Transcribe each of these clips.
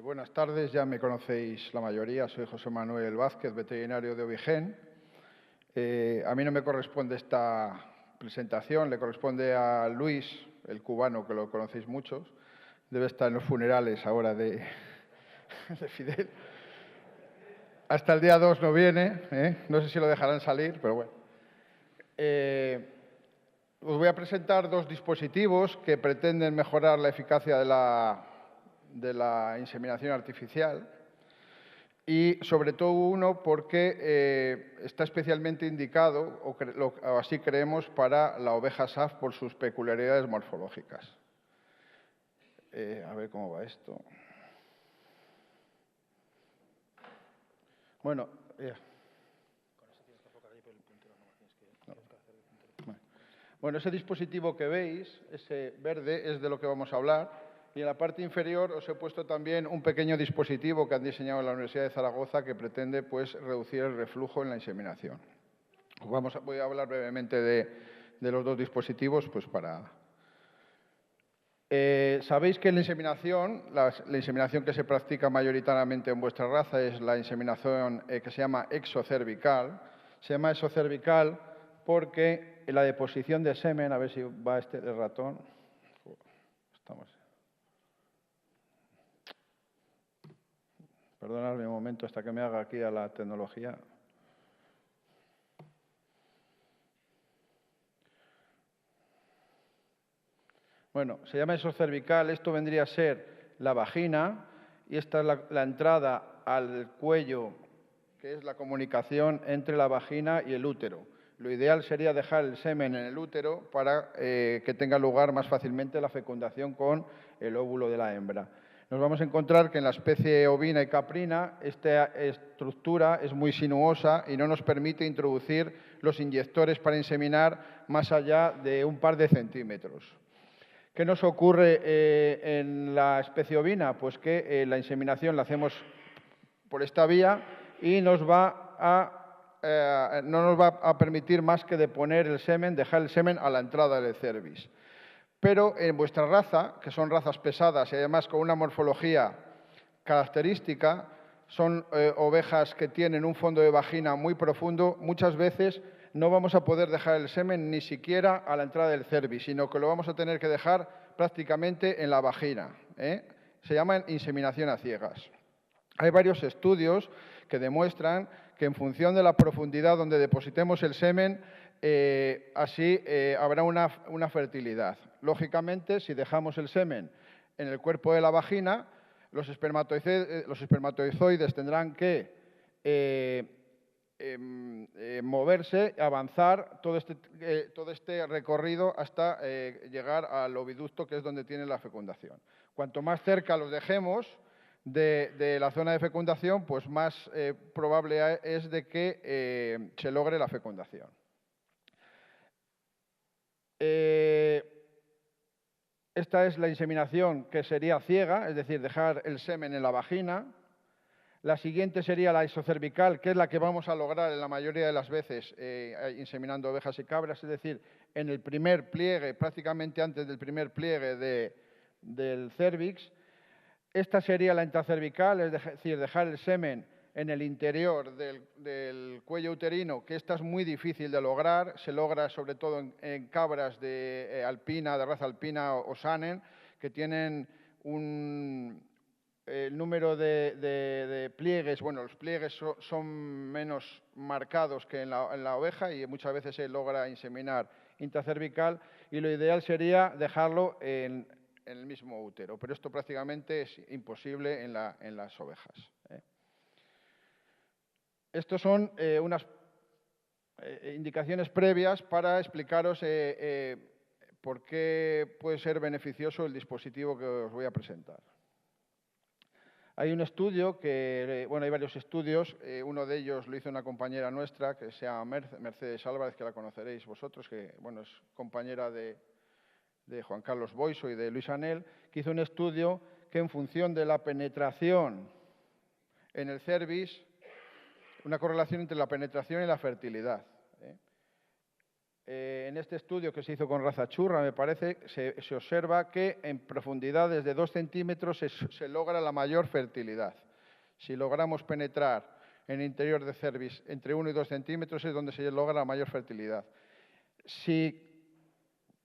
Buenas tardes, ya me conocéis la mayoría, soy José Manuel Vázquez, veterinario de Ovigen. A mí no me corresponde esta presentación, le corresponde a Luis, el cubano, que lo conocéis muchos. Debe estar en los funerales ahora de Fidel. Hasta el día 2 no viene, no sé si lo dejarán salir, pero bueno. Os voy a presentar dos dispositivos que pretenden mejorar la eficacia de la inseminación artificial y sobre todo uno porque está especialmente indicado, o así creemos, para la oveja SAF por sus peculiaridades morfológicas. A ver cómo va esto. Bueno, Bueno, ese dispositivo que veis, ese verde, es de lo que vamos a hablar. Y en la parte inferior os he puesto también un pequeño dispositivo que han diseñado en la Universidad de Zaragoza que pretende reducir el reflujo en la inseminación. Voy a hablar brevemente de los dos dispositivos sabéis que la inseminación que se practica mayoritariamente en vuestra raza es la inseminación que se llama exocervical. Se llama exocervical porque la deposición de semen, a ver si va el ratón. Perdonadme un momento hasta que me haga aquí a la tecnología. Bueno, se llama exocervical, esto vendría a ser la vagina y esta es la entrada al cuello, que es la comunicación entre la vagina y el útero. Lo ideal sería dejar el semen en el útero para que tenga lugar más fácilmente la fecundación con el óvulo de la hembra. Nos vamos a encontrar que en la especie ovina y caprina esta estructura es muy sinuosa y no nos permite introducir los inyectores para inseminar más allá de un par de centímetros. ¿Qué nos ocurre en la especie ovina? Pues que la inseminación la hacemos por esta vía y no nos va a permitir más que dejar el semen a la entrada del cervix. Pero en vuestra raza, que son razas pesadas y además con una morfología característica, son ovejas que tienen un fondo de vagina muy profundo, muchas veces no vamos a poder dejar el semen ni siquiera a la entrada del cervix, sino que lo vamos a tener que dejar prácticamente en la vagina. Se llama inseminación a ciegas. Hay varios estudios que demuestran que en función de la profundidad donde depositemos el semen, así habrá una fertilidad. Lógicamente, si dejamos el semen en el cuerpo de la vagina, los espermatozoides tendrán que moverse, avanzar todo este recorrido hasta llegar al oviducto, que es donde tiene la fecundación. Cuanto más cerca los dejemos de la zona de fecundación, pues más probable es de que se logre la fecundación. Esta es la inseminación que sería ciega, es decir, dejar el semen en la vagina. La siguiente sería la exocervical, que es la que vamos a lograr en la mayoría de las veces inseminando ovejas y cabras, es decir, en el primer pliegue, prácticamente antes del primer pliegue del cervix. Esta sería la intracervical, es decir, dejar el semen en el interior del cuello uterino, que esta es muy difícil de lograr, se logra sobre todo en cabras de raza alpina o sanen, que tienen el número de pliegues, bueno, los pliegues son menos marcados que en la oveja y muchas veces se logra inseminar intracervical y lo ideal sería dejarlo en el mismo útero, pero esto prácticamente es imposible en las ovejas. Estas son unas indicaciones previas para explicaros por qué puede ser beneficioso el dispositivo que os voy a presentar. Hay un estudio hay varios estudios, uno de ellos lo hizo una compañera nuestra que se llama Mercedes Álvarez, que la conoceréis vosotros, que es compañera de Juan Carlos Boiso y de Luis Anel, que hizo un estudio que en función de la penetración en el cervix, una correlación entre la penetración y la fertilidad. en este estudio que se hizo con raza churra, me parece, se observa que en profundidades de 2 centímetros se logra la mayor fertilidad. Si logramos penetrar en el interior de cervix entre 1 y 2 centímetros es donde se logra la mayor fertilidad. Si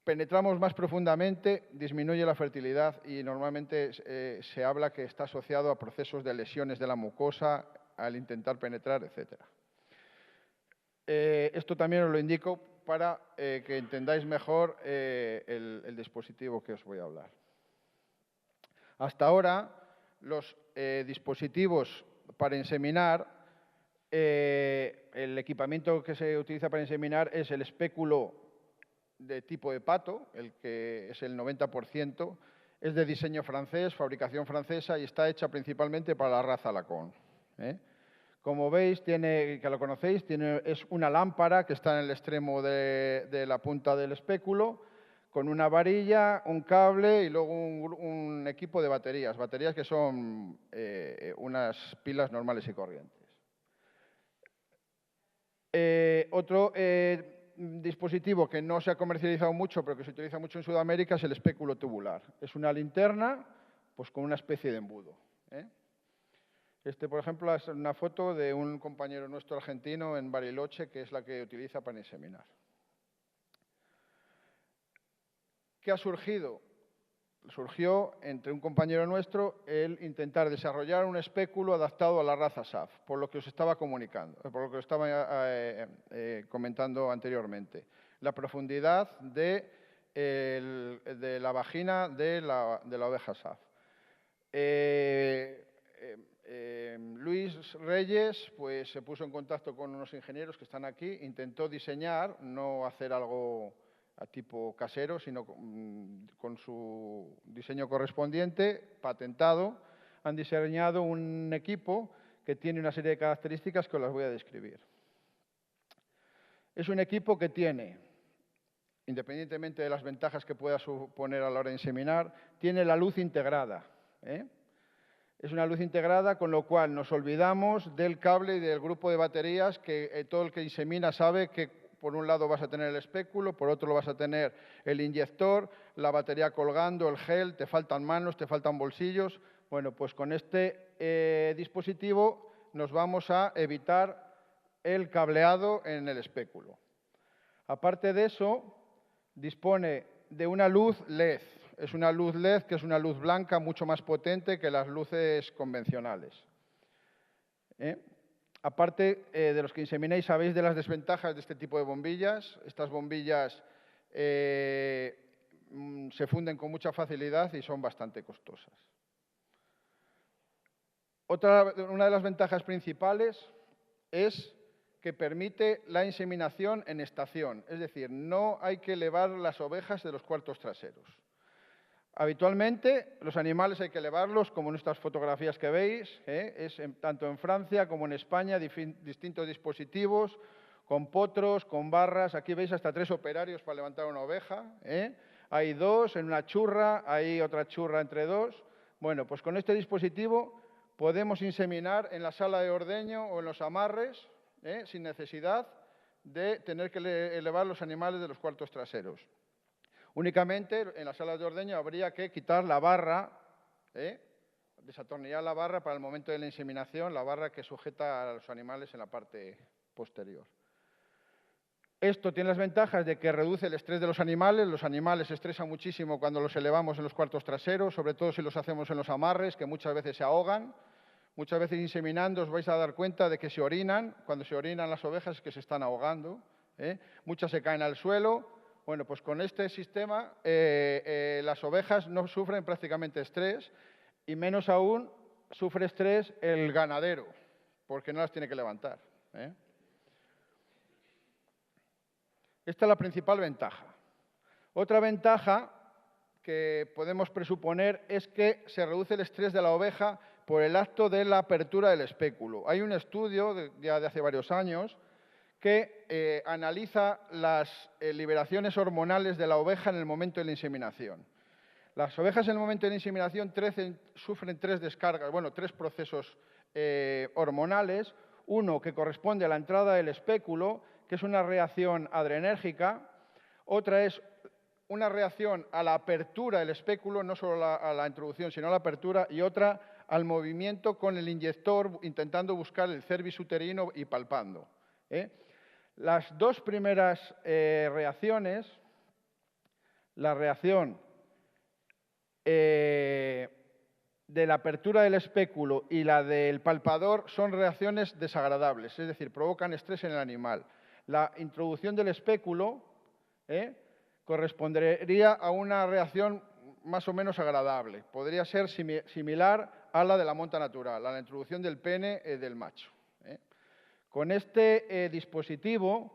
penetramos más profundamente, disminuye la fertilidad y normalmente se habla que está asociado a procesos de lesiones de la mucosa al intentar penetrar, etc. Esto también os lo indico para que entendáis mejor el dispositivo que os voy a hablar. Hasta ahora, los dispositivos para inseminar, el equipamiento que se utiliza para inseminar es el espéculo de tipo de pato, el que es el 90%, es de diseño francés, fabricación francesa y está hecha principalmente para la raza Lacón. Como veis, que lo conocéis, es una lámpara que está en el extremo de la punta del espéculo, con una varilla, un cable y luego un equipo de baterías. Baterías que son unas pilas normales y corrientes. Otro dispositivo que no se ha comercializado mucho, pero que se utiliza mucho en Sudamérica, es el espéculo tubular. Es una linterna pues, con una especie de embudo. Este, por ejemplo, es una foto de un compañero nuestro argentino en Bariloche, que es la que utiliza para inseminar. ¿Qué ha surgido? Surgió entre un compañero nuestro el intentar desarrollar un espéculo adaptado a la raza SAF, por lo que os estaba comunicando, por lo que os estaba comentando anteriormente. La profundidad de la vagina de la oveja SAF. Luis Reyes pues, se puso en contacto con unos ingenieros que están aquí, intentó diseñar, no hacer algo a tipo casero, sino con su diseño correspondiente, patentado, han diseñado un equipo que tiene una serie de características que os las voy a describir. Es un equipo que tiene, independientemente de las ventajas que pueda suponer a la hora de inseminar, tiene la luz integrada. Es una luz integrada, con lo cual nos olvidamos del cable y del grupo de baterías que todo el que insemina sabe que por un lado vas a tener el espéculo, por otro vas a tener el inyector, la batería colgando, el gel, te faltan manos, te faltan bolsillos. Bueno, pues con este dispositivo nos vamos a evitar el cableado en el espéculo. Aparte de eso, dispone de una luz LED. Es una luz LED que es una luz blanca mucho más potente que las luces convencionales. Aparte de los que insemináis, sabéis de las desventajas de este tipo de bombillas. Estas bombillas se funden con mucha facilidad y son bastante costosas. Una de las ventajas principales es que permite la inseminación en estación, es decir, no hay que elevar las ovejas de los cuartos traseros. Habitualmente, los animales hay que elevarlos, como en estas fotografías que veis, tanto en Francia como en España, distintos dispositivos, con potros, con barras. Aquí veis hasta 3 operarios para levantar una oveja. Hay 2 en una churra, hay otra churra entre 2. Bueno, pues con este dispositivo podemos inseminar en la sala de ordeño o en los amarres, sin necesidad de tener que elevar los animales de los cuartos traseros. Únicamente en las salas de ordeño habría que quitar la barra, desatornillar la barra para el momento de la inseminación, la barra que sujeta a los animales en la parte posterior. Esto tiene las ventajas de que reduce el estrés de los animales se estresan muchísimo cuando los elevamos en los cuartos traseros, sobre todo si los hacemos en los amarres, que muchas veces se ahogan. Muchas veces inseminando os vais a dar cuenta de que se orinan, cuando se orinan las ovejas es que se están ahogando, muchas se caen al suelo. Bueno, pues con este sistema las ovejas no sufren prácticamente estrés y menos aún sufre estrés el ganadero, porque no las tiene que levantar. Esta es la principal ventaja. Otra ventaja que podemos presuponer es que se reduce el estrés de la oveja por el acto de la apertura del espéculo. Hay un estudio ya de hace varios años que analiza las liberaciones hormonales de la oveja en el momento de la inseminación. Las ovejas en el momento de la inseminación sufren 3 descargas, 3 procesos hormonales. Uno que corresponde a la entrada del espéculo, que es una reacción adrenérgica. Otra es una reacción a la apertura del espéculo, no solo a la introducción, sino a la apertura, y otra al movimiento con el inyector, intentando buscar el cervix uterino y palpando. Las dos primeras reacciones, la reacción de la apertura del espéculo y la del palpador, son reacciones desagradables, es decir, provocan estrés en el animal. La introducción del espéculo correspondería a una reacción más o menos agradable. Podría ser similar a la de la monta natural, a la introducción del pene del macho. Con este dispositivo,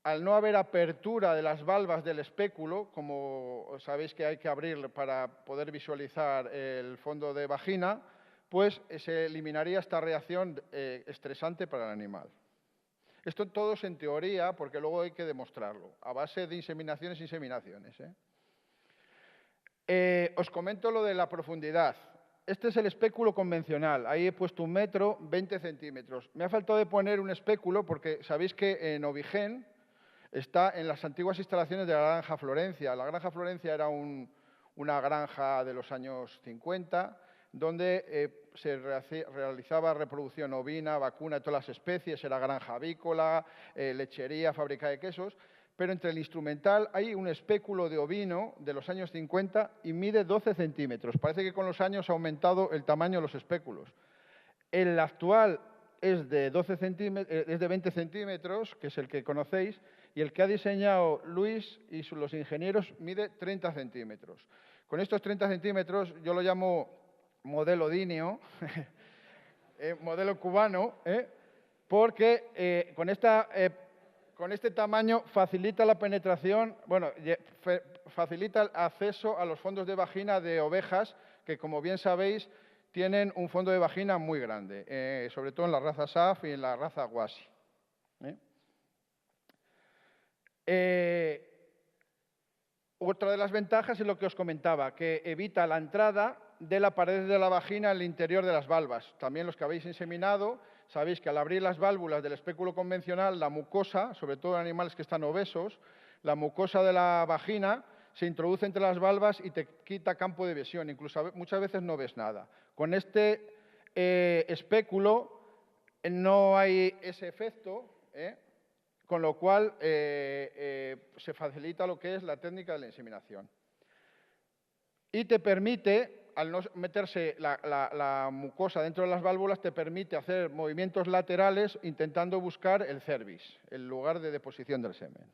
al no haber apertura de las valvas del espéculo, como sabéis que hay que abrir para poder visualizar el fondo de vagina, pues se eliminaría esta reacción estresante para el animal. Esto todo es en teoría, porque luego hay que demostrarlo, a base de inseminaciones e inseminaciones. Os comento lo de la profundidad. Este es el espéculo convencional. Ahí he puesto 1 metro, 20 centímetros. Me ha faltado de poner un espéculo porque sabéis que en Ovigen está en las antiguas instalaciones de la Granja Florencia. La Granja Florencia era una granja de los años 50, donde se realizaba reproducción ovina, vacuna de todas las especies, era granja avícola, lechería, fábrica de quesos, pero entre el instrumental hay un espéculo de ovino de los años 50 y mide 12 centímetros. Parece que con los años ha aumentado el tamaño de los espéculos. El actual es de 20 centímetros, que es el que conocéis, y el que ha diseñado Luis y los ingenieros mide 30 centímetros. Con estos 30 centímetros yo lo llamo modelo Dinio, modelo cubano, porque con este tamaño facilita la penetración, bueno, facilita el acceso a los fondos de vagina de ovejas que, como bien sabéis, tienen un fondo de vagina muy grande, sobre todo en la raza SAF y en la raza Wasi. Otra de las ventajas es lo que os comentaba, que evita la entrada de la pared de la vagina al interior de las valvas. También los que habéis inseminado, sabéis que al abrir las válvulas del espéculo convencional, la mucosa, sobre todo en animales que están obesos, la mucosa de la vagina se introduce entre las valvas y te quita campo de visión. Incluso muchas veces no ves nada. Con este espéculo no hay ese efecto, con lo cual se facilita lo que es la técnica de la inseminación. Y te permite, al no meterse la mucosa dentro de las válvulas, te permite hacer movimientos laterales intentando buscar el cervix, el lugar de deposición del semen.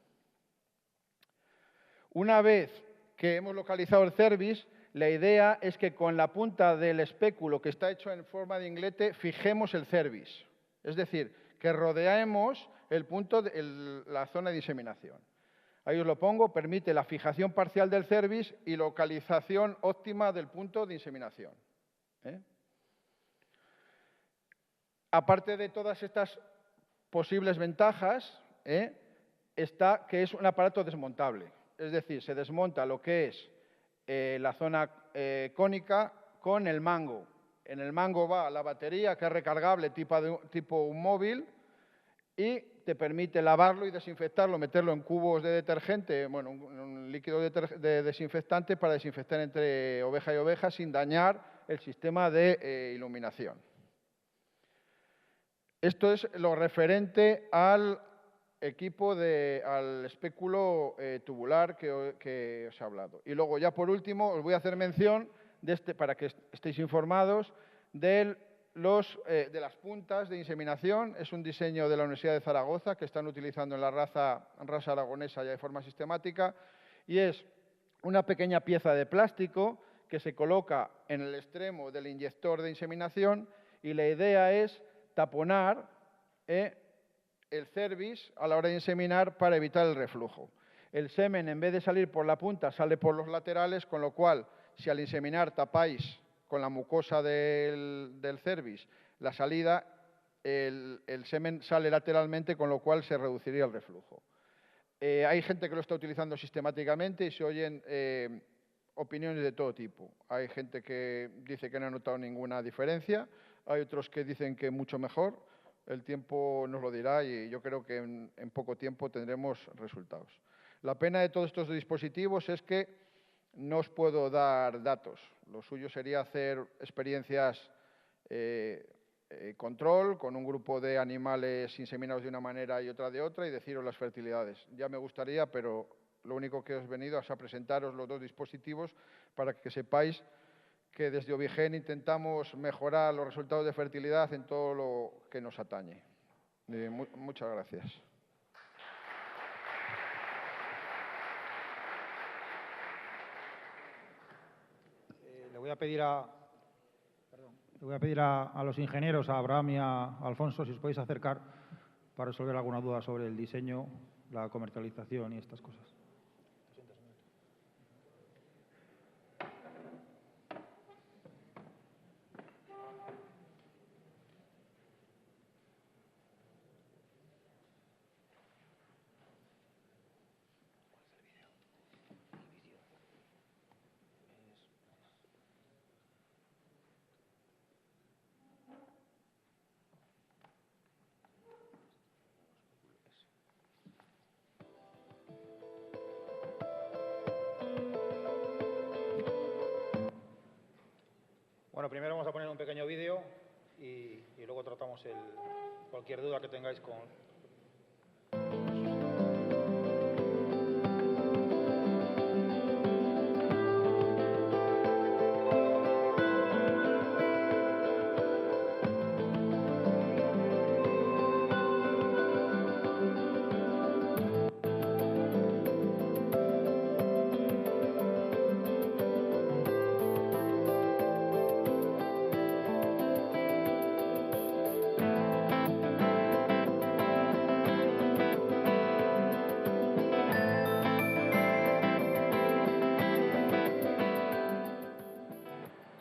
Una vez que hemos localizado el cervix, la idea es que con la punta del espéculo, que está hecho en forma de inglete, fijemos el cervix. Es decir, que rodeemos el punto la zona de inseminación. Ahí os lo pongo, permite la fijación parcial del cervix y localización óptima del punto de inseminación. Aparte de todas estas posibles ventajas, está que es un aparato desmontable. Es decir, se desmonta lo que es la zona cónica con el mango. En el mango va la batería, que es recargable tipo un móvil, y te permite lavarlo y desinfectarlo, meterlo en cubos de detergente, bueno, un líquido de desinfectante para desinfectar entre oveja y oveja sin dañar el sistema de iluminación. Esto es lo referente al equipo, al espéculo tubular que os he hablado. Y luego, ya por último, os voy a hacer mención, para que estéis informados, de las puntas de inseminación. Es un diseño de la Universidad de Zaragoza que están utilizando en la raza aragonesa ya de forma sistemática, y es una pequeña pieza de plástico que se coloca en el extremo del inyector de inseminación, y la idea es taponar el cervix a la hora de inseminar para evitar el reflujo. El semen, en vez de salir por la punta, sale por los laterales, con lo cual, si al inseminar tapáis con la mucosa del cervix la salida, el semen sale lateralmente, con lo cual se reduciría el reflujo. Hay gente que lo está utilizando sistemáticamente y se oyen opiniones de todo tipo. Hay gente que dice que no ha notado ninguna diferencia, hay otros que dicen que mucho mejor. el tiempo nos lo dirá y yo creo que en poco tiempo tendremos resultados. La pena de todos estos dispositivos es que no os puedo dar datos. Lo suyo sería hacer experiencias control con un grupo de animales inseminados de una manera y otra de otra y deciros las fertilidades. Ya me gustaría, pero lo único que os he venido es a presentaros los dos dispositivos para que sepáis que desde Ovigen intentamos mejorar los resultados de fertilidad en todo lo que nos atañe. Muchas gracias. Le voy a pedir a los ingenieros, a Abraham y a Alfonso, si os podéis acercar para resolver alguna duda sobre el diseño, la comercialización y estas cosas. Bueno, primero vamos a poner un pequeño vídeo y luego tratamos cualquier duda que tengáis con...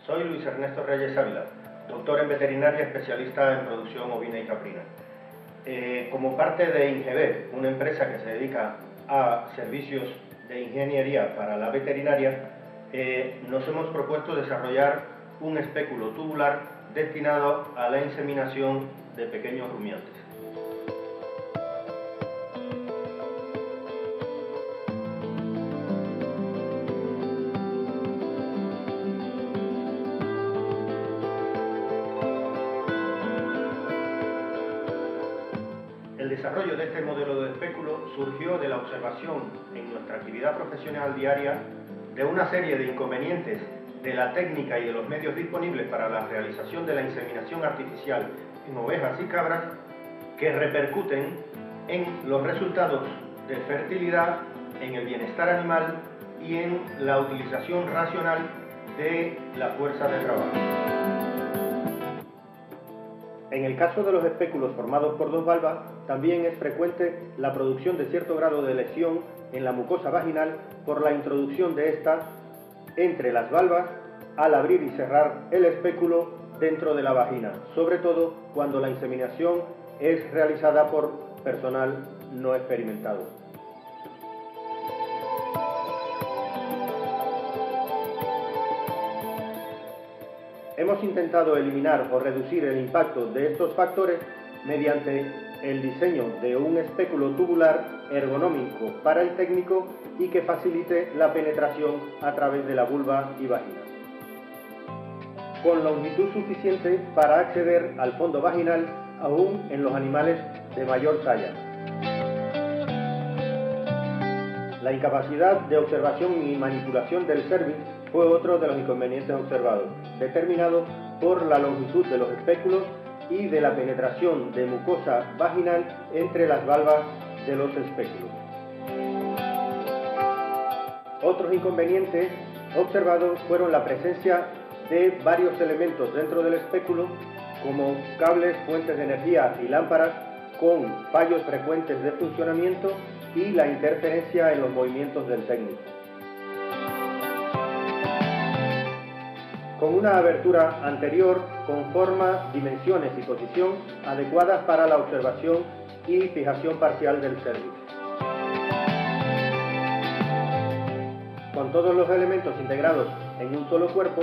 Soy Luis Ernesto Reyes Ávila, doctor en veterinaria, especialista en producción ovina y caprina. Como parte de Ingevet, una empresa que se dedica a servicios de ingeniería para la veterinaria, nos hemos propuesto desarrollar un espéculo tubular destinado a la inseminación de pequeños rumiantes. El desarrollo de este modelo de espéculo surgió de la observación en nuestra actividad profesional diaria de una serie de inconvenientes de la técnica y de los medios disponibles para la realización de la inseminación artificial en ovejas y cabras que repercuten en los resultados de fertilidad, en el bienestar animal y en la utilización racional de la fuerza de trabajo. En el caso de los espéculos formados por dos valvas, también es frecuente la producción de cierto grado de lesión en la mucosa vaginal por la introducción de esta entre las valvas al abrir y cerrar el espéculo dentro de la vagina, sobre todo cuando la inseminación es realizada por personal no experimentado. Hemos intentado eliminar o reducir el impacto de estos factores mediante el diseño de un espéculo tubular ergonómico para el técnico y que facilite la penetración a través de la vulva y vagina, con longitud suficiente para acceder al fondo vaginal aún en los animales de mayor talla. La incapacidad de observación y manipulación del cérvix fue otro de los inconvenientes observados, determinado por la longitud de los espéculos y de la penetración de mucosa vaginal entre las valvas de los espéculos. Otros inconvenientes observados fueron la presencia de varios elementos dentro del espéculo, como cables, fuentes de energía y lámparas, con fallos frecuentes de funcionamiento y la interferencia en los movimientos del técnico. Con una abertura anterior con forma, dimensiones y posición adecuadas para la observación y fijación parcial del cérvix. Con todos los elementos integrados en un solo cuerpo,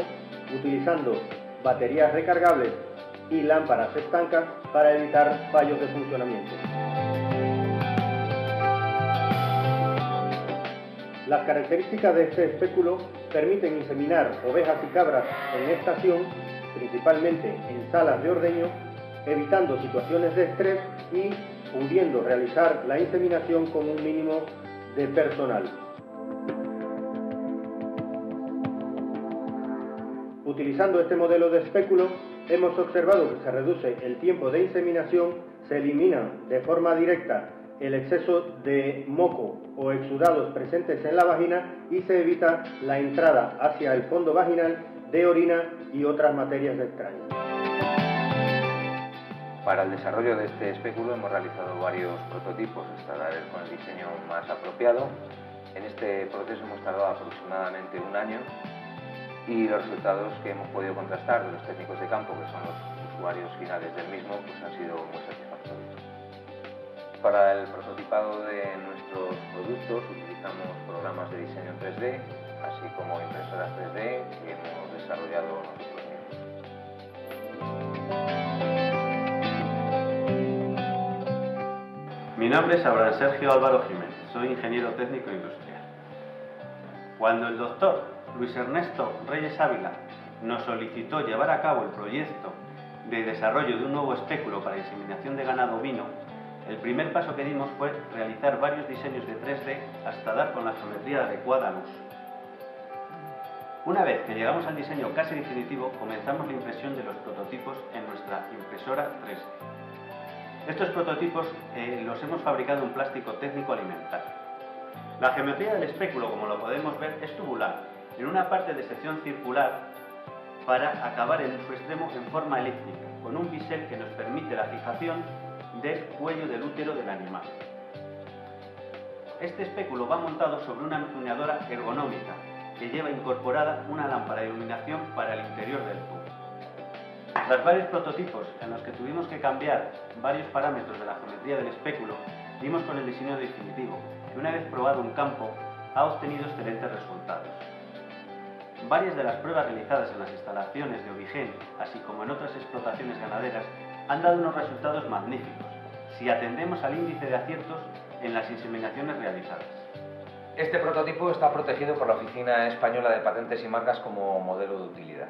utilizando baterías recargables y lámparas estancas para evitar fallos de funcionamiento. Las características de este espéculo permiten inseminar ovejas y cabras en estación, principalmente en salas de ordeño, evitando situaciones de estrés y pudiendo realizar la inseminación con un mínimo de personal. Utilizando este modelo de espéculo, hemos observado que se reduce el tiempo de inseminación, se elimina de forma directa el exceso de moco o exudados presentes en la vagina y se evita la entrada hacia el fondo vaginal de orina y otras materias extrañas. Para el desarrollo de este espéculo hemos realizado varios prototipos hasta dar con el diseño más apropiado. En este proceso hemos tardado aproximadamente un año y los resultados que hemos podido contrastar de los técnicos de campo, que son los usuarios finales del mismo, pues han sido muy satisfactorios. Para el prototipado de nuestros productos utilizamos programas de diseño 3D, así como impresoras 3D que hemos desarrollado nosotros mismos. Mi nombre es Abraham Sergio Álvaro Jiménez, soy ingeniero técnico industrial. Cuando el doctor Luis Ernesto Reyes Ávila nos solicitó llevar a cabo el proyecto de desarrollo de un nuevo espéculo para inseminación de ganado ovino, el primer paso que dimos fue realizar varios diseños de 3D hasta dar con la geometría adecuada al uso. Una vez que llegamos al diseño casi definitivo, comenzamos la impresión de los prototipos en nuestra impresora 3D. Estos prototipos los hemos fabricado en plástico técnico alimentario. La geometría del espéculo, como lo podemos ver, es tubular, en una parte de sección circular para acabar en su extremo en forma elíptica, con un bisel que nos permite la fijación del cuello del útero del animal. Este espéculo va montado sobre una empuñadura ergonómica que lleva incorporada una lámpara de iluminación para el interior del tubo. Tras varios prototipos en los que tuvimos que cambiar varios parámetros de la geometría del espéculo, dimos con el diseño definitivo, que una vez probado en campo ha obtenido excelentes resultados. Varias de las pruebas realizadas en las instalaciones de Ovigen, así como en otras explotaciones ganaderas, han dado unos resultados magníficos, si atendemos al índice de aciertos en las inseminaciones realizadas. Este prototipo está protegido por la Oficina Española de Patentes y Marcas como modelo de utilidad.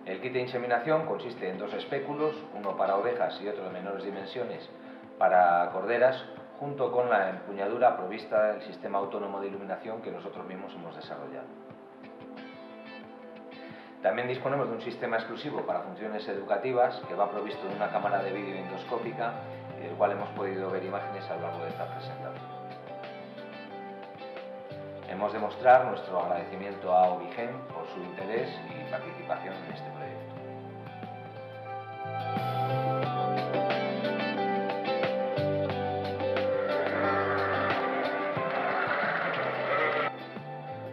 El kit de inseminación consiste en dos espéculos, uno para ovejas y otro de menores dimensiones para corderas, junto con la empuñadura provista del sistema autónomo de iluminación que nosotros mismos hemos desarrollado. También disponemos de un sistema exclusivo para funciones educativas que va provisto de una cámara de vídeo endoscópica y del cual hemos podido ver imágenes a lo largo de esta presentación. Hemos de mostrar nuestro agradecimiento a Ovigen por su interés y participación en este proyecto.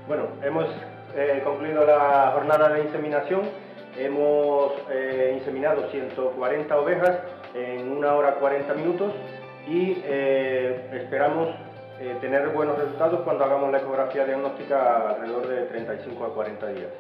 Bueno, hemos concluido la jornada de inseminación. Hemos inseminado 140 ovejas en 1 hora 40 minutos y esperamos tener buenos resultados cuando hagamos la ecografía diagnóstica alrededor de 35 a 40 días.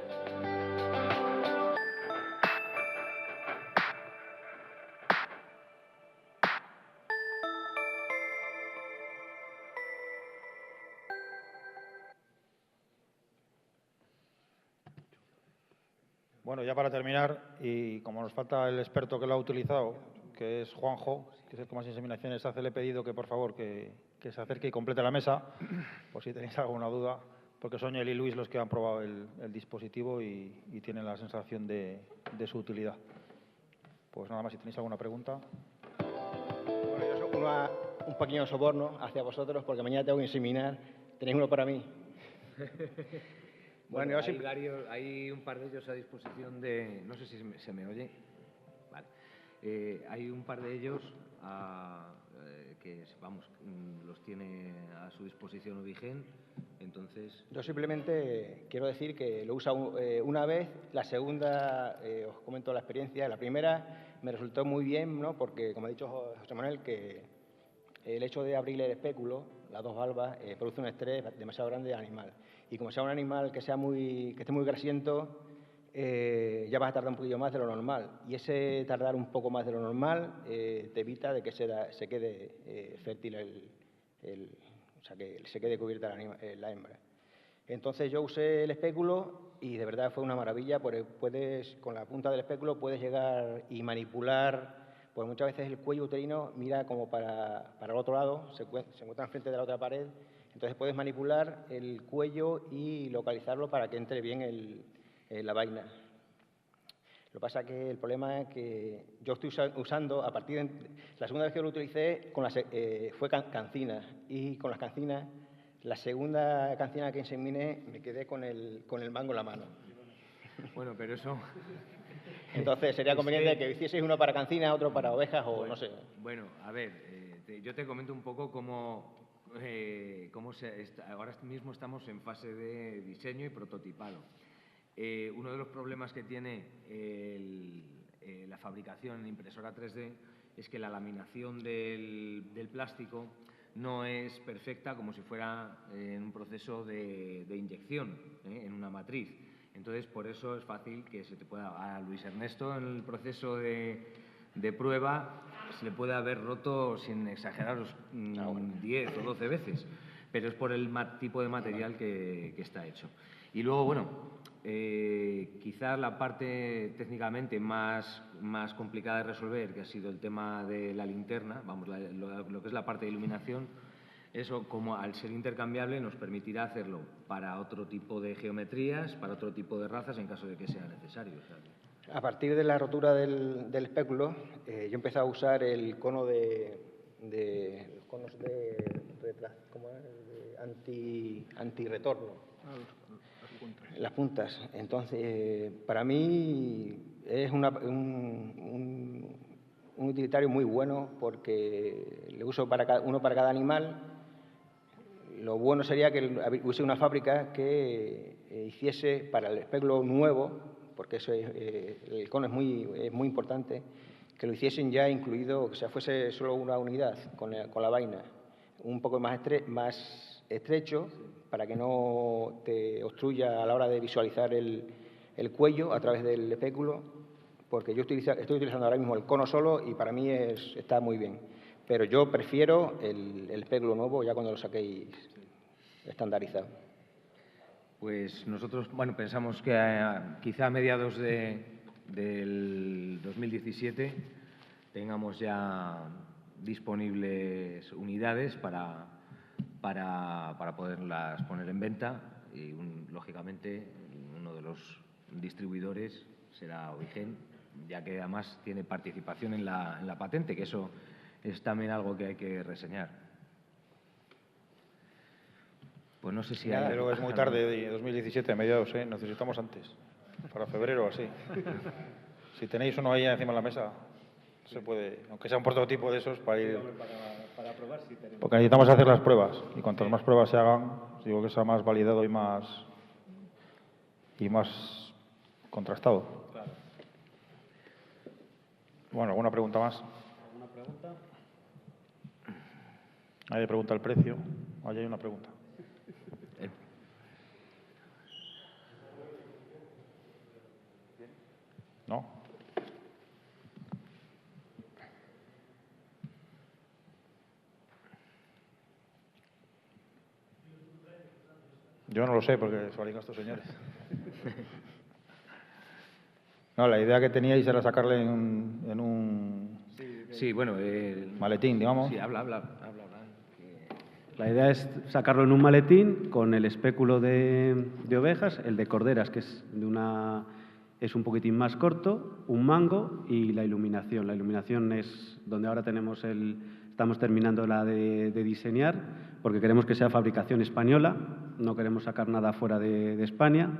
Bueno, ya para terminar, y como nos falta el experto que lo ha utilizado, que es Juanjo, que es el que más inseminaciones hace, le he pedido que, por favor, que se acerque y complete la mesa, por si tenéis alguna duda, porque son él y Luis los que han probado el dispositivo y tienen la sensación de su utilidad. Pues nada más, si tenéis alguna pregunta. Bueno, yo un pequeño soborno hacia vosotros, porque mañana tengo que inseminar. ¿Tenéis uno para mí? Bueno, hay un par de ellos a disposición de... No sé si se me oye. Vale. Hay un par de ellos que, vamos, los tiene a su disposición Ovigen, entonces... Yo simplemente quiero decir que lo he usado una vez, la segunda, os comento la experiencia, la primera me resultó muy bien, ¿no? Porque, como ha dicho José Manuel, que el hecho de abrir el espéculo, las dos valvas, produce un estrés demasiado grande al animal. Y como sea un animal que esté muy grasiento, ya vas a tardar un poquillo más de lo normal. Y ese tardar un poco más de lo normal te evita de que se quede fértil o sea, que se quede cubierta la hembra. Entonces yo usé el espéculo y de verdad fue una maravilla, porque con la punta del espéculo puedes llegar y manipular, pues muchas veces el cuello uterino mira como para el otro lado, se encuentra enfrente de la otra pared, entonces puedes manipular el cuello y localizarlo para que entre bien la vaina. Lo que pasa es que el problema es que yo estoy usando, a partir de la segunda vez que lo utilicé fue cancina, y con las cancinas, la segunda cancina que inseminé me quedé con el mango en la mano. Bueno, pero eso... Entonces sería conveniente que hicieseis uno para cancina, otro para ovejas o no sé. Bueno, a ver, yo te comento un poco ahora mismo estamos en fase de diseño y prototipado. Uno de los problemas que tiene la fabricación en impresora 3D es que la laminación del plástico no es perfecta como si fuera en un proceso de inyección, en una matriz. Entonces, por eso es fácil que se te pueda... A Luis Ernesto, en el proceso de prueba, se le puede haber roto, sin exageraros, 10 o 12 veces, pero es por el tipo de material que está hecho. Y luego, bueno, quizás la parte técnicamente más complicada de resolver, que ha sido el tema de la linterna, vamos, lo que es la parte de iluminación, eso, como al ser intercambiable, nos permitirá hacerlo para otro tipo de geometrías, para otro tipo de razas, en caso de que sea necesario. A partir de la rotura del espéculo, yo empecé a usar el cono los conos ¿cómo es? Antirretorno. Las puntas. Entonces, para mí es un utilitario muy bueno, porque le uso uno para cada animal. Lo bueno sería que hubiese una fábrica que hiciese para el espéculo nuevo, porque eso el cono es muy importante, que lo hiciesen ya incluido, que fuese solo una unidad con la vaina, un poco más estrecho, para que no te obstruya a la hora de visualizar el cuello a través del espéculo, porque yo estoy utilizando ahora mismo el cono solo y para mí está muy bien. Pero yo prefiero el espéculo nuevo ya cuando lo saquéis estandarizado. Pues nosotros, bueno, pensamos que quizá a mediados del 2017 tengamos ya disponibles unidades para poderlas poner en venta y, lógicamente, uno de los distribuidores será Origen, ya que además tiene participación en la patente, que eso es también algo que hay que reseñar. Pues no sé si hay... Pero es muy tarde, de 2017, a mediados, necesitamos antes, para febrero o así. Si tenéis uno ahí encima de la mesa, se puede, aunque sea un prototipo de esos, para ir... Para probar, sí tenemos. Porque necesitamos hacer las pruebas, y cuantas más pruebas se hagan, digo que sea más validado y más contrastado. Claro. Bueno, ¿alguna pregunta más? ¿Alguna pregunta? Nadie pregunta el precio. Ahí hay una pregunta. ¿No? Yo no lo sé porque se validan estos señores. No, la idea que teníais era sacarle en un Sí, bueno... maletín, digamos. Sí, habla. La idea es sacarlo en un maletín con el espéculo de ovejas, el de corderas, que es un poquitín más corto, un mango y la iluminación. La iluminación es donde ahora estamos terminando la de diseñar, porque queremos que sea fabricación española, no queremos sacar nada fuera de España.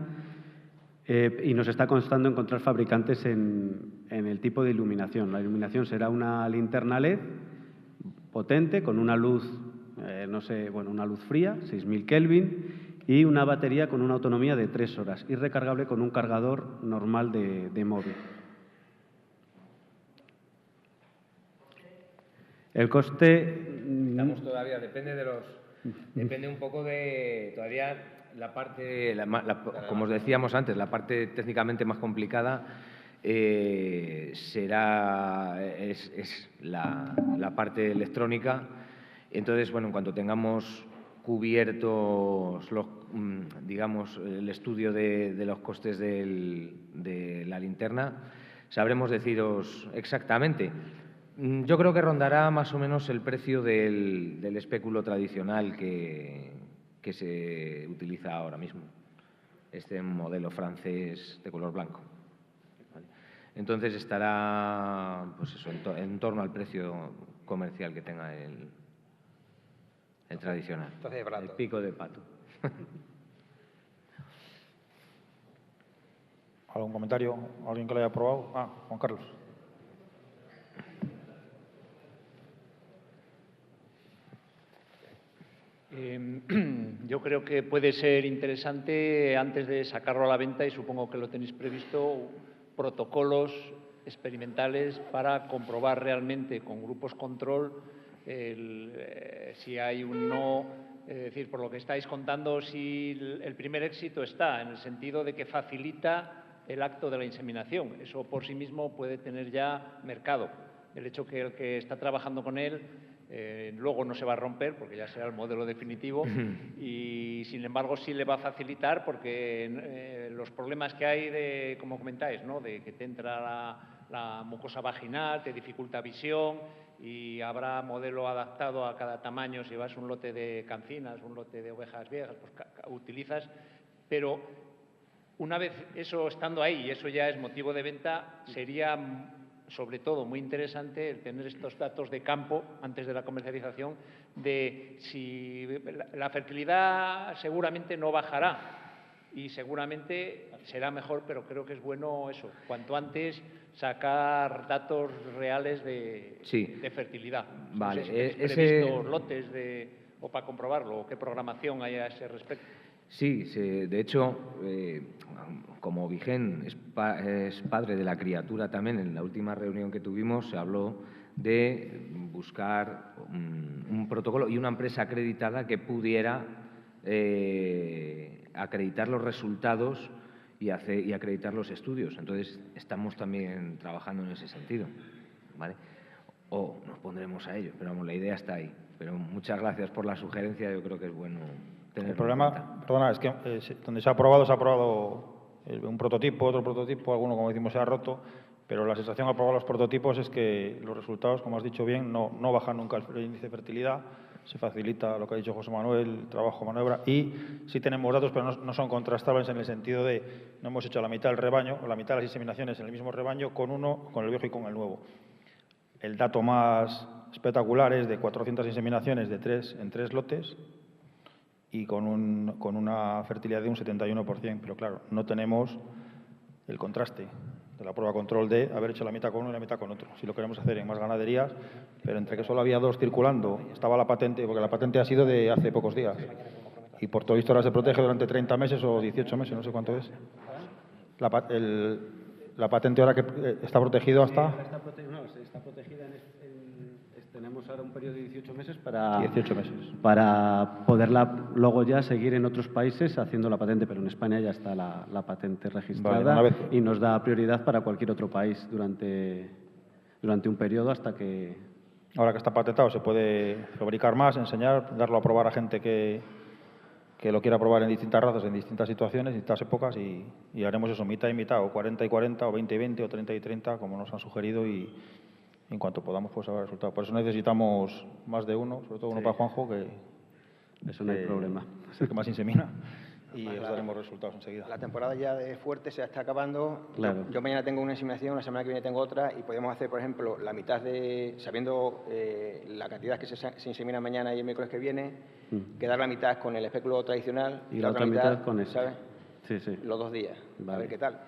Y nos está costando encontrar fabricantes en el tipo de iluminación. La iluminación será una linterna LED potente con una luz, una luz fría, 6000 Kelvin, y una batería con una autonomía de 3 horas y recargable con un cargador normal de móvil. El coste... Estamos todavía, depende un poco de... Todavía La parte, como os decíamos antes, la parte técnicamente más complicada es la parte electrónica. Entonces, bueno, en cuanto tengamos cubiertos digamos, el estudio de los costes de la linterna, sabremos deciros exactamente. Yo creo que rondará más o menos el precio del espéculo tradicional que se utiliza ahora mismo, este modelo francés de color blanco. Entonces estará, pues eso, en torno al precio comercial que tenga el tradicional, el pico de pato. ¿Algún comentario? ¿Alguien que lo haya probado? Juan Carlos. Yo creo que puede ser interesante, antes de sacarlo a la venta, y supongo que lo tenéis previsto, protocolos experimentales para comprobar realmente con grupos control si hay un no. Es decir, por lo que estáis contando, si el primer éxito está en el sentido de que facilita el acto de la inseminación. Eso por sí mismo puede tener ya mercado. El hecho que el que está trabajando con él luego no se va a romper porque ya será el modelo definitivo y, sin embargo, sí le va a facilitar porque los problemas que hay como comentáis, ¿no? De que te entra la mucosa vaginal, te dificulta visión y habrá modelo adaptado a cada tamaño. Si vas un lote de cancinas, un lote de ovejas viejas, pues utilizas, pero una vez eso estando ahí y eso ya es motivo de venta, sería sobre todo muy interesante el tener estos datos de campo antes de la comercialización de si la fertilidad seguramente no bajará y seguramente será mejor, pero creo que es bueno eso, cuanto antes sacar datos reales de fertilidad. Vale, no sé si previsto lotes o para comprobarlo, o qué programación hay a ese respecto. Sí, de hecho, como Vigén es padre de la criatura también, en la última reunión que tuvimos se habló de buscar un protocolo y una empresa acreditada que pudiera acreditar los resultados y acreditar los estudios. Entonces, estamos también trabajando en ese sentido, ¿vale? O nos pondremos a ello, pero vamos, la idea está ahí. Pero muchas gracias por la sugerencia, yo creo que es bueno. El problema, perdona, es que donde se ha aprobado un prototipo, otro prototipo, alguno, como decimos, se ha roto, pero la sensación al probar los prototipos es que los resultados, como has dicho bien, no bajan nunca el índice de fertilidad, se facilita lo que ha dicho José Manuel, el trabajo maniobra, y sí tenemos datos, pero no son contrastables en el sentido de no hemos hecho la mitad del rebaño, o la mitad de las inseminaciones en el mismo rebaño con el viejo y con el nuevo. El dato más espectacular es de 400 inseminaciones en 3 lotes, y con una fertilidad de un 71%. Pero claro, no tenemos el contraste de la prueba control de haber hecho la mitad con uno y la mitad con otro. Si lo queremos hacer en más ganaderías, pero entre que solo había 2 circulando, estaba la patente, porque la patente ha sido de hace pocos días. Y por todo esto ahora se protege durante 30 meses o 18 meses, no sé cuánto es. La patente ahora que está protegido hasta... Está protegida tenemos ahora un periodo de 18 meses para 18 meses. Para poderla luego ya seguir en otros países haciendo la patente, pero en España ya está la patente registrada, vale, y nos da prioridad para cualquier otro país durante un periodo hasta que... Ahora que está patentado se puede fabricar más, enseñar, darlo a probar a gente que lo quiera probar en distintas razas, en distintas situaciones, en distintas épocas, y haremos eso, mitad y mitad, o 40 y 40, o 20 y 20, o 30 y 30, como nos han sugerido, y en cuanto podamos, pues, haber resultado. Por eso necesitamos más de uno, sobre todo uno para Juanjo, que eso no hay problema. Es el que más insemina, y os daremos resultados enseguida. La temporada ya de fuerte se está acabando. Claro. Yo mañana tengo una inseminación, la semana que viene tengo otra, y podemos hacer, por ejemplo, la mitad sabiendo la cantidad que se insemina mañana y el miércoles que viene, quedar la mitad con el espéculo tradicional y la otra mitad con ese. ¿Sabes? Sí. Los 2 días. Vale. A ver qué tal.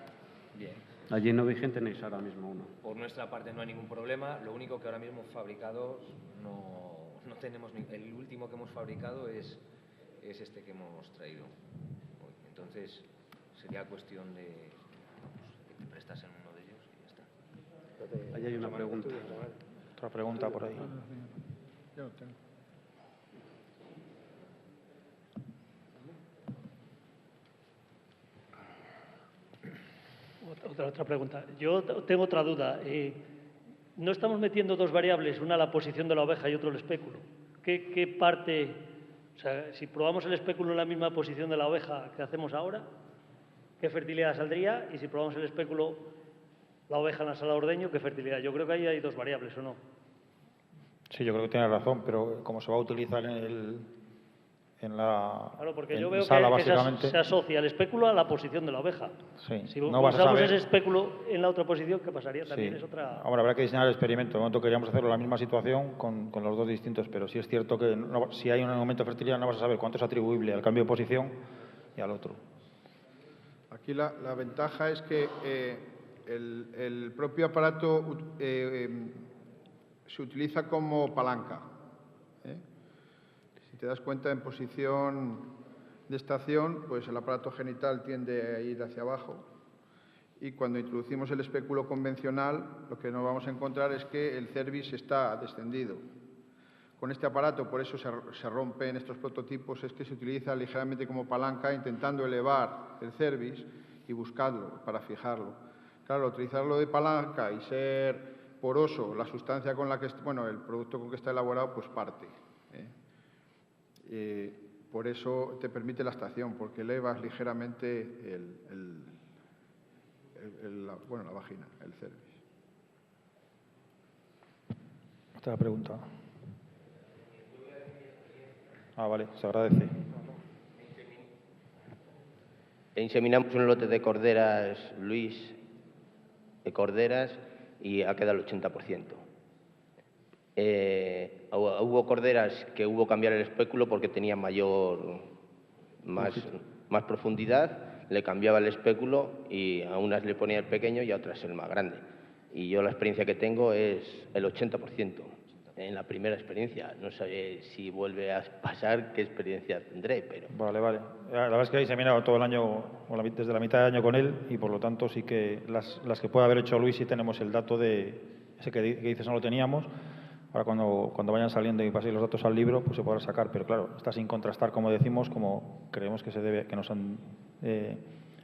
Bien. Allí en Ovigen tenéis ahora mismo uno. Por nuestra parte no hay ningún problema. Lo único que ahora mismo fabricados no tenemos. El último que hemos fabricado es este que hemos traído hoy. Entonces sería cuestión de que te prestas en uno de ellos y ya está. Allí hay una pregunta. Otra pregunta por ahí. Yo lo tengo. otra pregunta. Yo tengo otra duda. ¿No estamos metiendo dos variables, una la posición de la oveja y otro el espéculo? ¿Qué parte, o sea, si probamos el espéculo en la misma posición de la oveja que hacemos ahora, qué fertilidad saldría? Y si probamos el espéculo, la oveja en la sala de ordeño, qué fertilidad? Yo creo que ahí hay dos variables, ¿o no? Sí, yo creo que tiene razón, pero como se va a utilizar en la claro, porque yo veo sala, que básicamente, se asocia el espéculo a la posición de la oveja. Sí, Si no vas a usamos saber. ese espéculo en la otra posición, ¿qué pasaría? También Sí. es otra... Ahora habrá que diseñar el experimento. De momento queríamos hacerlo en la misma situación con los dos distintos, pero sí es cierto que si hay un aumento de fertilidad no vas a saber cuánto es atribuible al cambio de posición y al otro. Aquí la ventaja es que el propio aparato se utiliza como palanca. Si te das cuenta, en posición de estación, pues el aparato genital tiende a ir hacia abajo. Y cuando introducimos el espéculo convencional, lo que nos vamos a encontrar es que el cervix está descendido. Con este aparato, por eso se rompe en estos prototipos, es que se utiliza ligeramente como palanca, intentando elevar el cervix y buscarlo para fijarlo. Claro, utilizarlo de palanca y ser poroso, la sustancia con la que, el producto con que está elaborado, pues parte. Por eso te permite la estación, porque elevas ligeramente la vagina, el cervix. Otra pregunta. Vale, se agradece. Inseminamos un lote de corderas, Luis, de corderas, y ha quedado el 80%. Hubo corderas que hubo que cambiar el espéculo porque tenía más profundidad, le cambiaba el espéculo y a unas le ponía el pequeño y a otras el más grande. Y yo la experiencia que tengo es el 80%. En la primera experiencia, no sé si vuelve a pasar qué experiencia tendré, pero... Vale. La verdad es que he inseminado todo el año, desde la mitad de año con él, y por lo tanto sí que las que puede haber hecho Luis sí tenemos el dato de ese que dices no lo teníamos. Ahora cuando vayan saliendo y paséis los datos al libro, pues se podrá sacar, pero claro, está sin contrastar, como decimos, como creemos que que nos han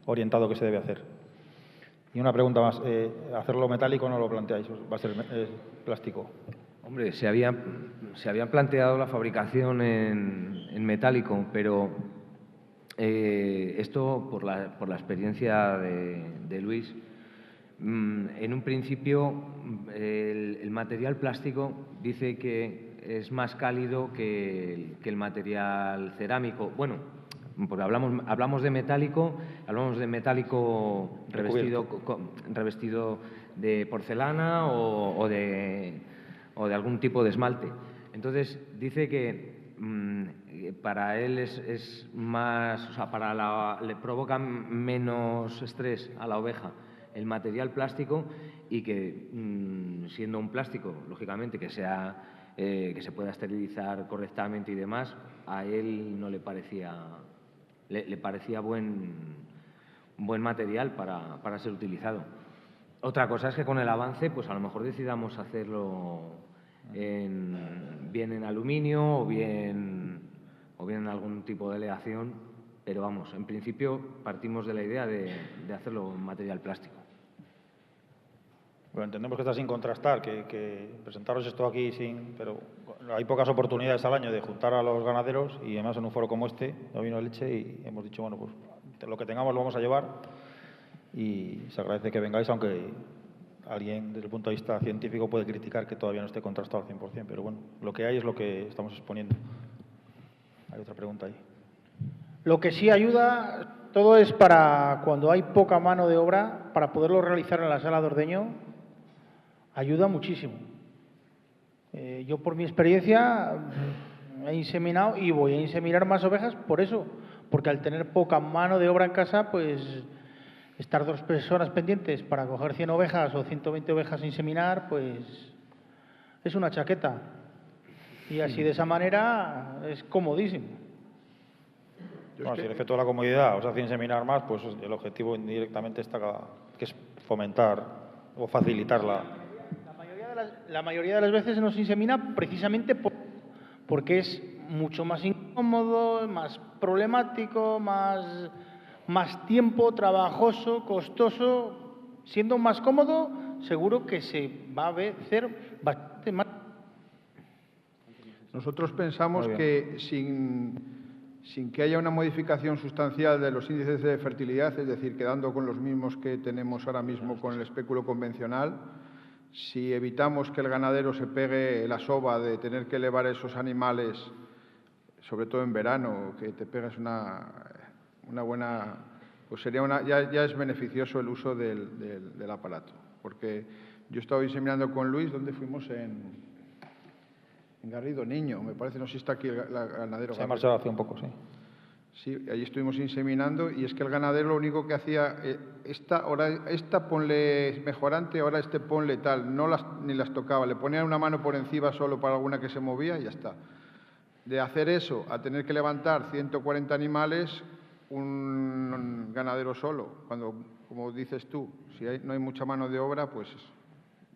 orientado que se debe hacer. Y una pregunta más, ¿hacerlo metálico no lo planteáis? ¿Va a ser plástico? Hombre, se había planteado la fabricación en metálico, pero esto, por la experiencia de Luis, en un principio el material plástico dice que es más cálido que el material cerámico. Bueno, porque hablamos de metálico revestido de porcelana o de algún tipo de esmalte. Entonces, dice que para él es más, o sea, le provoca menos estrés a la oveja el material plástico y que, siendo un plástico, lógicamente, que se pueda esterilizar correctamente y demás, a él no le parecía, le parecía buen material para ser utilizado. Otra cosa es que con el avance, pues a lo mejor decidamos hacerlo bien en aluminio o bien en algún tipo de aleación, pero vamos, en principio partimos de la idea de hacerlo en material plástico. Bueno, entendemos que está sin contrastar, que presentaros esto aquí pero hay pocas oportunidades al año de juntar a los ganaderos y además en un foro como este, de vino de leche, y hemos dicho, bueno, pues lo que tengamos lo vamos a llevar y se agradece que vengáis, aunque alguien desde el punto de vista científico puede criticar que todavía no esté contrastado al 100%, pero bueno, lo que hay es lo que estamos exponiendo. Hay otra pregunta ahí. Lo que sí ayuda, todo es para cuando hay poca mano de obra, para poderlo realizar en la sala de ordeño, ayuda muchísimo. Yo, por mi experiencia, he inseminado y voy a inseminar más ovejas por eso, porque al tener poca mano de obra en casa, pues estar 2 personas pendientes para coger 100 ovejas o 120 ovejas a inseminar, pues es una chaqueta. Y así de esa manera es comodísimo. Bueno, si el efecto de la comodidad os hace inseminar más, pues el objetivo indirectamente está que es fomentar o facilitar La mayoría de las veces no se insemina precisamente porque es mucho más incómodo, más problemático, más tiempo, trabajoso, costoso, Siendo más cómodo, seguro que se va a hacer bastante más. Nosotros pensamos que sin que haya una modificación sustancial de los índices de fertilidad, es decir, quedando con los mismos que tenemos ahora mismo con el espéculo convencional, si evitamos que el ganadero se pegue la soba de tener que elevar esos animales, sobre todo en verano, que te pegas una buena... pues sería ya es beneficioso el uso del aparato. Porque yo he estado inseminando con Luis, ¿dónde fuimos? En Garrido Niño, me parece, no sé si está aquí el ganadero. Se ha marchado hace un poco, sí. Sí, allí estuvimos inseminando y es que el ganadero lo único que hacía, esta ponle mejorante, ahora ponle tal, ni las tocaba, le ponían una mano por encima solo para alguna que se movía y ya está. De hacer eso a tener que levantar 140 animales, un ganadero solo, cuando, como dices tú, si no hay mucha mano de obra, pues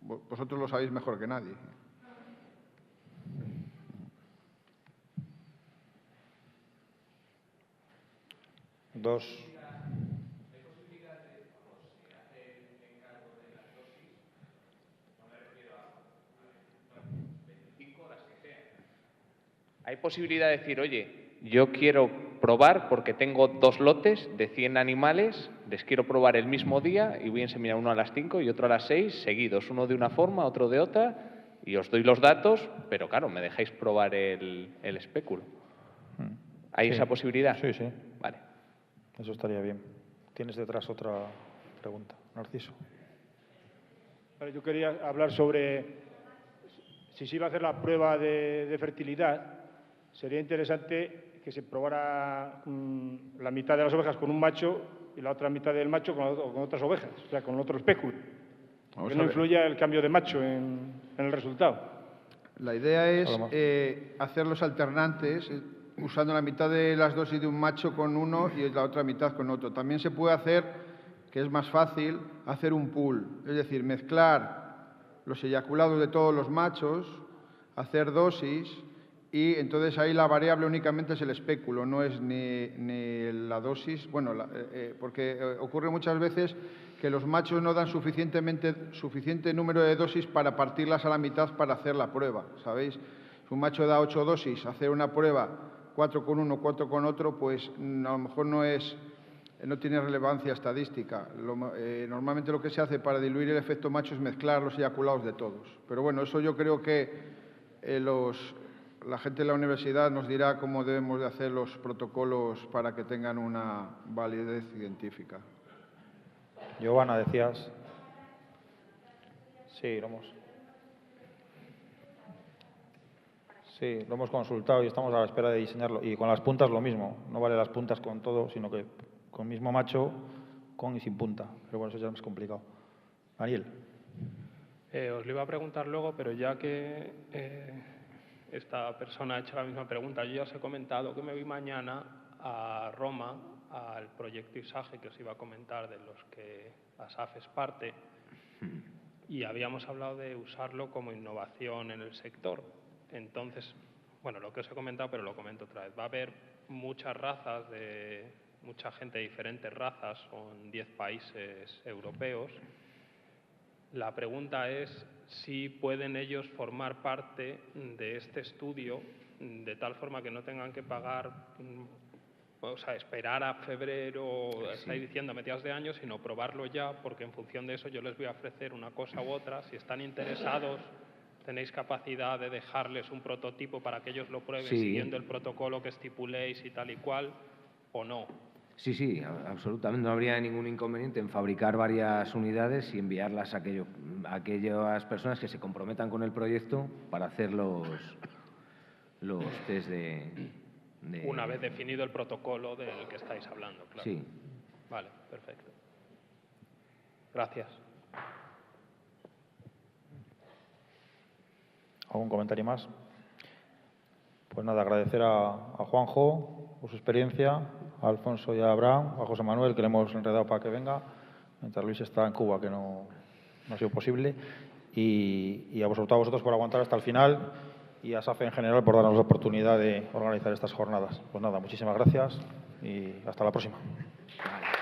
vosotros lo sabéis mejor que nadie. Dos. Hay posibilidad de decir, oye, yo quiero probar porque tengo 2 lotes de 100 animales, les quiero probar el mismo día y voy a inseminar uno a las 5 y otro a las 6 seguidos, uno de una forma, otro de otra, y os doy los datos, pero claro, me dejáis probar el espéculo. ¿Hay esa posibilidad? Sí, sí. Vale. Eso estaría bien. Tienes detrás otra pregunta. Narciso. Vale, yo quería hablar sobre si se iba a hacer la prueba de fertilidad. Sería interesante que se probara la mitad de las ovejas con un macho y la otra mitad del macho con otras ovejas, o sea, con otro espéculo. Que no influya el cambio de macho en el resultado. La idea es hacerlos alternantes, usando la mitad de las dosis de un macho con uno y la otra mitad con otro. También se puede hacer, que es más fácil, hacer un pool, es decir, mezclar los eyaculados de todos los machos, hacer dosis y entonces ahí la variable únicamente es el espéculo, no es ni la dosis, bueno, porque ocurre muchas veces que los machos no dan suficiente número de dosis para partirlas a la mitad para hacer la prueba, ¿sabéis? Si un macho da 8 dosis, hacer una prueba 4 con uno, 4 con otro, pues a lo mejor no tiene relevancia estadística. Normalmente lo que se hace para diluir el efecto macho es mezclar los eyaculados de todos. Pero bueno, eso yo creo que la gente de la universidad nos dirá cómo debemos de hacer los protocolos para que tengan una validez científica. Giovanna, decías. Sí, lo hemos consultado y estamos a la espera de diseñarlo. Y con las puntas lo mismo. No vale las puntas con todo, sino que con mismo macho, con y sin punta. Pero bueno, eso ya es más complicado. Daniel. Os lo iba a preguntar luego, pero ya que esta persona ha hecho la misma pregunta, yo ya os he comentado que me voy mañana a Roma al proyecto ISAGE que os iba a comentar, de los que ASAF es parte, y habíamos hablado de usarlo como innovación en el sector. Entonces, bueno, lo que os he comentado, pero lo comento otra vez. Va a haber muchas razas, mucha gente de diferentes razas, son 10 países europeos. La pregunta es si pueden ellos formar parte de este estudio de tal forma que no tengan que pagar, o sea, esperar a febrero, estáis diciendo a mediados de año, sino probarlo ya, porque en función de eso yo les voy a ofrecer una cosa u otra. Si están interesados, ¿tenéis capacidad de dejarles un prototipo para que ellos lo prueben siguiendo el protocolo que estipuléis y tal y cual, o no? Sí, absolutamente. No habría ningún inconveniente en fabricar varias unidades y enviarlas a aquellas personas que se comprometan con el proyecto para hacer los test de... Una vez definido el protocolo del que estáis hablando, claro. Sí. Vale, perfecto. Gracias. ¿Algún comentario más? Pues nada, agradecer a Juanjo por su experiencia, a Alfonso y a Abraham, a José Manuel, que le hemos enredado para que venga, mientras Luis está en Cuba, que no ha sido posible, y a vosotros por aguantar hasta el final, y a SAFE en general por darnos la oportunidad de organizar estas jornadas. Pues nada, muchísimas gracias y hasta la próxima. Vale.